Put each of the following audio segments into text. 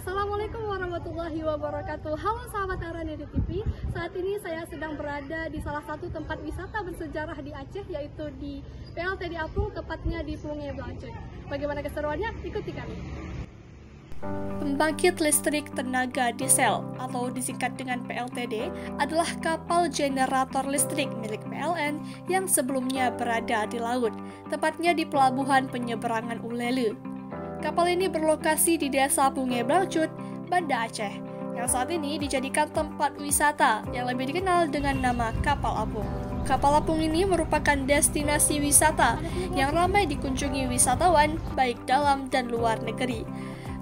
Assalamualaikum warahmatullahi wabarakatuh. Halo sahabat Aranedi TV. Saat ini saya sedang berada di salah satu tempat wisata bersejarah di Aceh, yaitu di PLTD Apung, tepatnya di Sungai Belacut. Bagaimana keseruannya? Ikuti kami. Pembangkit listrik tenaga diesel atau disingkat dengan PLTD adalah kapal generator listrik milik PLN yang sebelumnya berada di laut, tepatnya di pelabuhan penyeberangan Ulele. Kapal ini berlokasi di desa Sungai Belacut, Banda Aceh, yang saat ini dijadikan tempat wisata yang lebih dikenal dengan nama Kapal Apung. Kapal Apung ini merupakan destinasi wisata yang ramai dikunjungi wisatawan baik dalam dan luar negeri.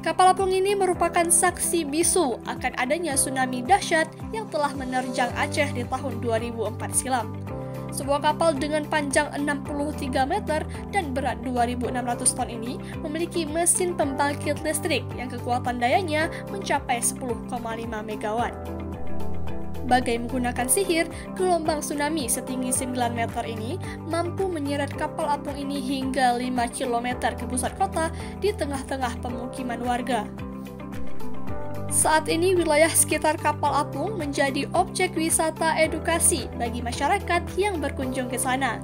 Kapal apung ini merupakan saksi bisu akan adanya tsunami dahsyat yang telah menerjang Aceh di tahun 2004 silam. Sebuah kapal dengan panjang 63 meter dan berat 2.600 ton ini memiliki mesin pembangkit listrik yang kekuatan dayanya mencapai 10,5 megawatt. Bagai menggunakan sihir, gelombang tsunami setinggi 9 meter ini mampu menyeret kapal apung ini hingga 5 km ke pusat kota di tengah-tengah pemukiman warga. Saat ini wilayah sekitar kapal apung menjadi objek wisata edukasi bagi masyarakat yang berkunjung ke sana.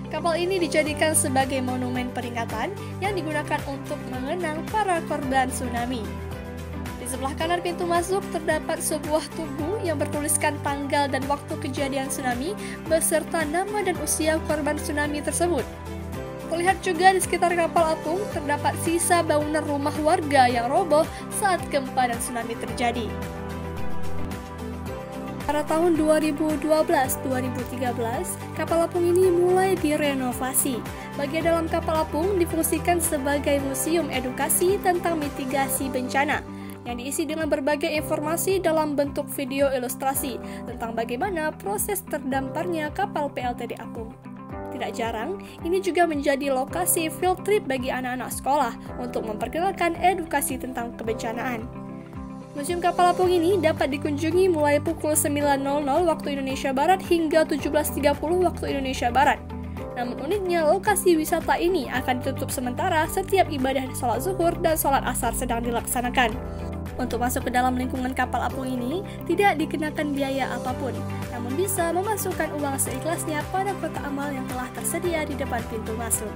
Kapal ini dijadikan sebagai monumen peringatan yang digunakan untuk mengenang para korban tsunami. Di sebelah kanan pintu masuk terdapat sebuah tugu yang bertuliskan tanggal dan waktu kejadian tsunami beserta nama dan usia korban tsunami tersebut. Terlihat juga di sekitar kapal apung terdapat sisa bangunan rumah warga yang roboh saat gempa dan tsunami terjadi. Pada tahun 2012-2013, kapal apung ini mulai direnovasi. Bagian dalam kapal apung difungsikan sebagai museum edukasi tentang mitigasi bencana, yang diisi dengan berbagai informasi dalam bentuk video ilustrasi tentang bagaimana proses terdamparnya kapal PLTD Apung. Tidak jarang, ini juga menjadi lokasi field trip bagi anak-anak sekolah untuk memperkenalkan edukasi tentang kebencanaan. Museum kapal apung ini dapat dikunjungi mulai pukul 9.00 waktu Indonesia Barat hingga 17.30 waktu Indonesia Barat. Namun uniknya, lokasi wisata ini akan ditutup sementara setiap ibadah sholat zuhur dan sholat asar sedang dilaksanakan. Untuk masuk ke dalam lingkungan kapal apung ini, tidak dikenakan biaya apapun, namun bisa memasukkan uang seikhlasnya pada kotak amal yang telah tersedia di depan pintu masuk.